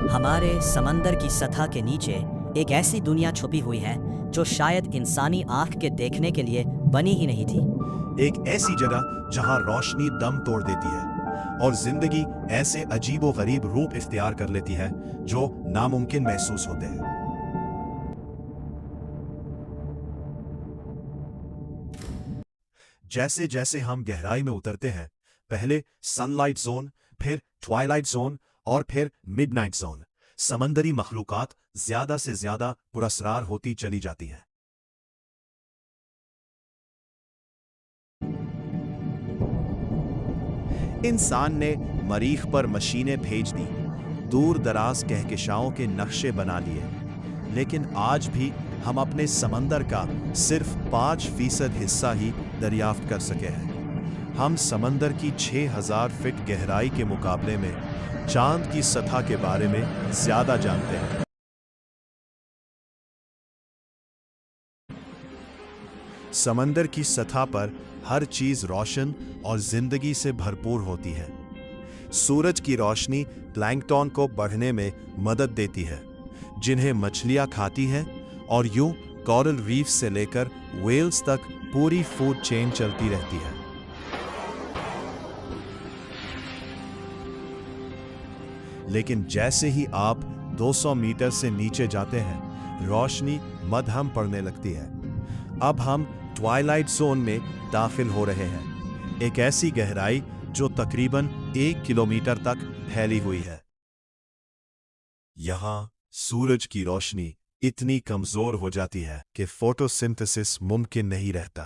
ہمارے سمندر کی سطح کے نیچے ایک ایسی دنیا چھپی ہوئی ہے جو شاید انسانی آنکھ کے دیکھنے کے لیے بنی ہی نہیں تھی۔ ایک ایسی جگہ جہاں روشنی دم توڑ دیتی ہے اور زندگی ایسے عجیب و غریب روپ اختیار کر لیتی ہے جو ناممکن محسوس ہوتے ہیں۔ جیسے جیسے ہم گہرائی میں اترتے ہیں، پہلے سن لائٹ زون، پھر ٹوائلائٹ زون اور پھر مڈ نائٹ زون، سمندری مخلوقات زیادہ سے زیادہ پراسرار ہوتی چلی جاتی ہیں۔ انسان نے مریخ پر مشینیں بھیج دی، دور دراز کہکشاؤں کے نقشے بنا لیے، لیکن آج بھی ہم اپنے سمندر کا صرف 5% حصہ ہی دریافت کر سکے ہیں۔ ہم سمندر کی 6000 فٹ گہرائی کے مقابلے میں چاند کی سطح کے بارے میں زیادہ جانتے ہیں۔ سمندر کی سطح پر ہر چیز روشن اور زندگی سے بھرپور ہوتی ہے۔ سورج کی روشنی پلانکٹن کو بڑھنے میں مدد دیتی ہے، جنہیں مچھلیاں کھاتی ہیں، اور یوں کورل ریف سے لے کر ویلز تک پوری فوڈ چین چلتی رہتی ہے۔ لیکن جیسے ہی آپ 200 میٹر سے نیچے جاتے ہیں، روشنی مدھم پڑنے لگتی ہے۔ اب ہم ٹوائلائٹ زون میں داخل ہو رہے ہیں، ایک ایسی گہرائی جو تقریباً 1 کلومیٹر تک پھیلی ہوئی ہے۔ یہاں سورج کی روشنی اتنی کمزور ہو جاتی ہے کہ فوٹوسنتھسس ممکن نہیں رہتا۔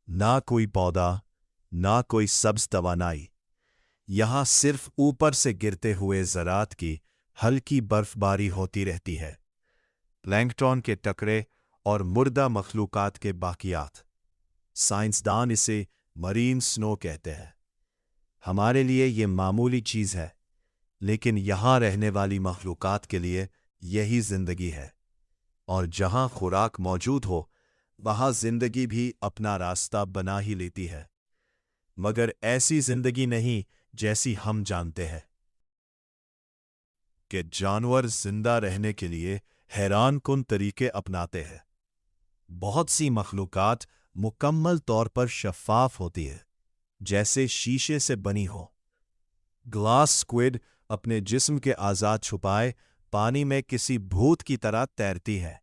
نہ کوئی پودا، نہ کوئی سبز توانائی۔ یہاں صرف اوپر سے گرتے ہوئے ذرات کی ہلکی برف باری ہوتی رہتی ہے، پلانکٹن کے ٹکڑے اور مردہ مخلوقات کے باقیات۔ سائنسدان اسے مرین سنو کہتے ہیں۔ ہمارے لیے یہ معمولی چیز ہے، لیکن یہاں رہنے والی مخلوقات کے لیے یہی زندگی ہے، اور جہاں خوراک موجود ہو وہاں زندگی بھی اپنا راستہ بنا ہی لیتی ہے، مگر ایسی زندگی نہیں جیسی ہم جانتے ہیں۔ کہ جانور زندہ رہنے کے لیے حیران کن طریقے اپناتے ہیں۔ بہت سی مخلوقات مکمل طور پر شفاف ہوتی ہے، جیسے شیشے سے بنی ہو۔ گلاس سکویڈ اپنے جسم کے اعضاء چھپائے پانی میں کسی بھوت کی طرح تیرتی ہے،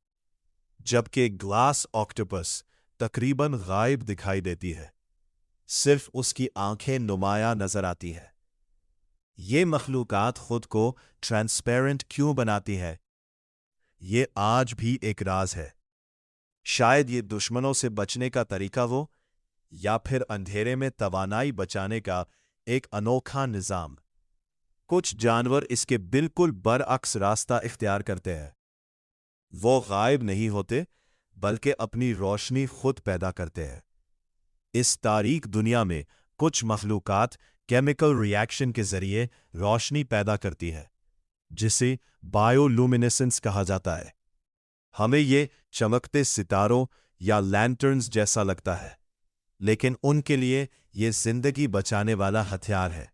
جبکہ گلاس آکٹوپس تقریباً غائب دکھائی دیتی ہے، صرف اس کی آنکھیں نمایاں نظر آتی ہیں۔ یہ مخلوقات خود کو ٹرانسپیرنٹ کیوں بناتی ہے؟ یہ آج بھی ایک راز ہے۔ شاید یہ دشمنوں سے بچنے کا طریقہ ہو، یا پھر اندھیرے میں توانائی بچانے کا ایک انوکھا نظام۔ کچھ جانور اس کے بالکل برعکس راستہ اختیار کرتے ہیں۔ وہ غائب نہیں ہوتے، بلکہ اپنی روشنی خود پیدا کرتے ہیں۔ اس تاریک دنیا میں کچھ مخلوقات کیمیکل ری ایکشن کے ذریعے روشنی پیدا کرتی ہے، جسے بائیو لومینسنس کہا جاتا ہے۔ ہمیں یہ چمکتے ستاروں یا لینٹرنز جیسا لگتا ہے، لیکن ان کے لیے یہ زندگی بچانے والا ہتھیار ہے۔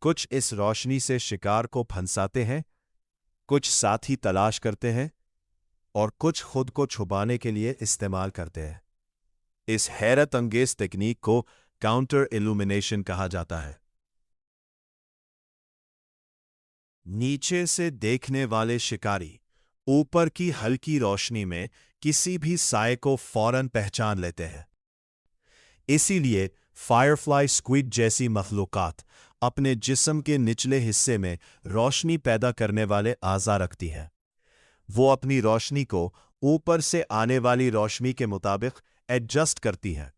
کچھ اس روشنی سے شکار کو پھنساتے ہیں، کچھ ساتھی تلاش کرتے ہیں، اور کچھ خود کو چھپانے کے لیے استعمال کرتے ہیں۔ اس حیرت انگیز تکنیک کو کاؤنٹر ایلومینیشن کہا جاتا ہے۔ نیچے سے دیکھنے والے شکاری اوپر کی ہلکی روشنی میں کسی بھی سائے کو فوراً پہچان لیتے ہیں۔ اسی لیے فائرفلائی سکویڈ جیسی مخلوقات اپنے جسم کے نچلے حصے میں روشنی پیدا کرنے والے اعضاء رکھتی ہیں۔ وہ اپنی روشنی کو اوپر سے آنے والی روشنی کے مطابق ایڈجسٹ کرتی ہیں،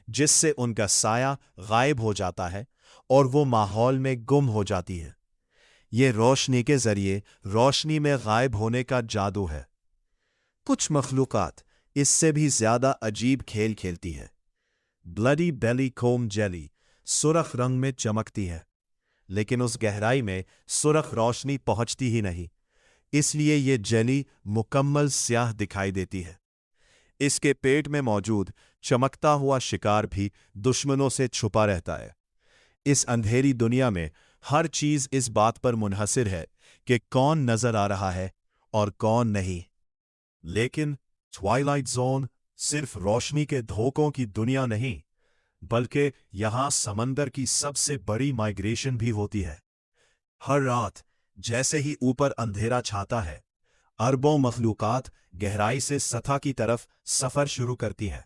جس سے ان کا سایہ غائب ہو جاتا ہے اور وہ ماحول میں گم ہو جاتی ہے۔ یہ روشنی کے ذریعے روشنی میں غائب ہونے کا جادو ہے۔ کچھ مخلوقات اس سے بھی زیادہ عجیب کھیل کھیلتی ہے۔ بلڈی بیلی کوم جیلی سرخ رنگ میں چمکتی ہے، لیکن اس گہرائی میں سرخ روشنی پہنچتی ہی نہیں، اس لیے یہ جیلی مکمل سیاہ دکھائی دیتی ہے۔ اس کے پیٹ میں موجود چمکتا ہوا شکار بھی دشمنوں سے چھپا رہتا ہے۔ اس اندھیری دنیا میں ہر چیز اس بات پر منحصر ہے کہ کون نظر آ رہا ہے اور کون نہیں۔ لیکن ٹوائلائٹ زون صرف روشنی کے دھوکوں کی دنیا نہیں، بلکہ یہاں سمندر کی سب سے بڑی مائگریشن بھی ہوتی ہے۔ ہر رات جیسے ہی اوپر اندھیرا چھاتا ہے، اربوں مخلوقات گہرائی سے سطح کی طرف سفر شروع کرتی ہے۔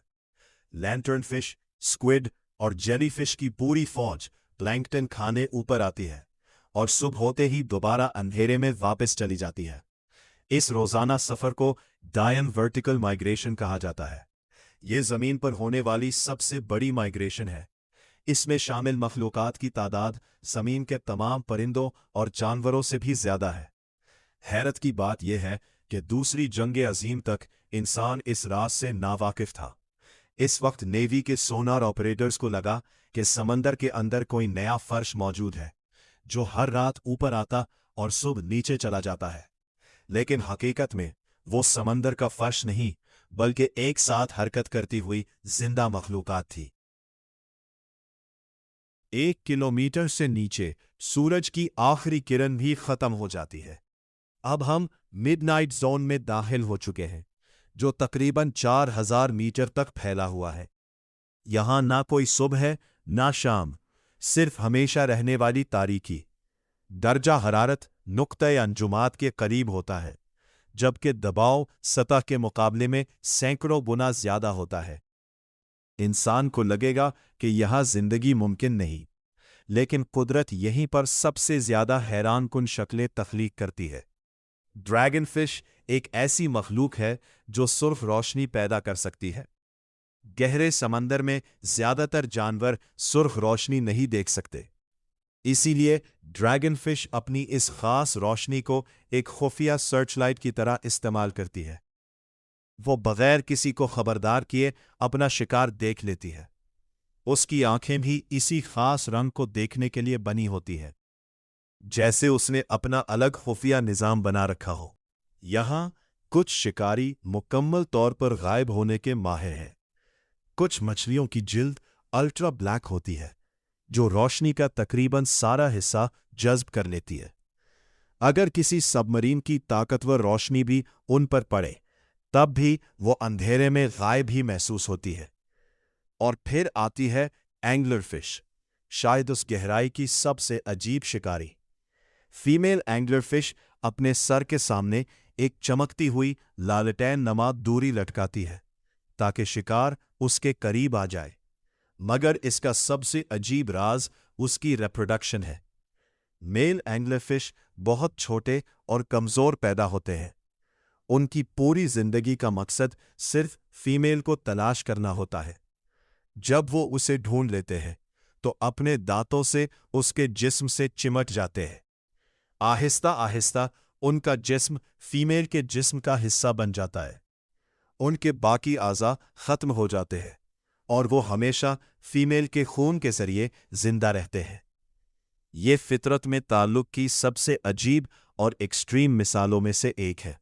لینٹرن فش، سکویڈ اور جیلی فش کی پوری فوج پلانکٹن کھانے اوپر آتی ہے اور صبح ہوتے ہی دوبارہ اندھیرے میں واپس چلی جاتی ہے۔ اس روزانہ سفر کو ڈائن ورٹیکل مائگریشن کہا جاتا ہے۔ یہ زمین پر ہونے والی سب سے بڑی مائگریشن ہے۔ اس میں شامل مخلوقات کی تعداد زمین کے تمام پرندوں اور جانوروں سے بھی زیادہ ہے۔ حیرت کی بات یہ ہے کہ دوسری جنگ عظیم تک انسان اس راز سے ناواقف تھا۔ اس وقت نیوی کے سونار آپریٹرز کو لگا کہ سمندر کے اندر کوئی نیا فرش موجود ہے جو ہر رات اوپر آتا اور صبح نیچے چلا جاتا ہے، لیکن حقیقت میں وہ سمندر کا فرش نہیں بلکہ ایک ساتھ حرکت کرتی ہوئی زندہ مخلوقات تھی۔ 1 کلومیٹر سے نیچے سورج کی آخری کرن بھی ختم ہو جاتی ہے۔ اب ہم مڈ نائٹ زون میں داخل ہو چکے ہیں، جو تقریباً 4000 میٹر تک پھیلا ہوا ہے۔ یہاں نہ کوئی صبح ہے نہ شام، صرف ہمیشہ رہنے والی تاریکی۔ درجہ حرارت نقطۂ انجماد کے قریب ہوتا ہے، جبکہ دباؤ سطح کے مقابلے میں سینکڑوں گنا زیادہ ہوتا ہے۔ انسان کو لگے گا کہ یہاں زندگی ممکن نہیں، لیکن قدرت یہیں پر سب سے زیادہ حیران کن شکلیں تخلیق کرتی ہے۔ ڈریگن فش ایک ایسی مخلوق ہے جو سرخ روشنی پیدا کر سکتی ہے۔ گہرے سمندر میں زیادہ تر جانور سرخ روشنی نہیں دیکھ سکتے، اسی لیے ڈریگن فش اپنی اس خاص روشنی کو ایک خفیہ سرچ لائٹ کی طرح استعمال کرتی ہے۔ وہ بغیر کسی کو خبردار کیے اپنا شکار دیکھ لیتی ہے۔ اس کی آنکھیں بھی اسی خاص رنگ کو دیکھنے کے لیے بنی ہوتی ہے، جیسے اس نے اپنا الگ خفیہ نظام بنا رکھا ہو۔ یہاں کچھ شکاری مکمل طور پر غائب ہونے کے ماہر ہیں۔ کچھ مچھلیوں کی جلد الٹرا بلیک ہوتی ہے، جو روشنی کا تقریباً سارا حصہ جذب کر لیتی ہے۔ اگر کسی سب مرین کی طاقتور روشنی بھی ان پر پڑے، تب بھی وہ اندھیرے میں غائب ہی محسوس ہوتی ہے۔ اور پھر آتی ہے اینگلر فش، شاید اس گہرائی کی سب سے عجیب شکاری۔ فیمیل اینگلر فش اپنے سر کے سامنے ایک چمکتی ہوئی لالٹین نما دوری لٹکاتی ہے تاکہ شکار اس کے قریب آ جائے، مگر اس کا سب سے عجیب راز اس کی ریپروڈکشن ہے۔ میل اینگلر فش بہت چھوٹے اور کمزور پیدا ہوتے ہیں۔ ان کی پوری زندگی کا مقصد صرف فیمیل کو تلاش کرنا ہوتا ہے۔ جب وہ اسے ڈھونڈ لیتے ہیں تو اپنے دانتوں سے اس کے جسم سے چمٹ جاتے ہیں۔ آہستہ آہستہ ان کا جسم فیمیل کے جسم کا حصہ بن جاتا ہے۔ ان کے باقی اعضاء ختم ہو جاتے ہیں اور وہ ہمیشہ فیمیل کے خون کے ذریعے زندہ رہتے ہیں۔ یہ فطرت میں تعلق کی سب سے عجیب اور ایکسٹریم مثالوں میں سے ایک ہے۔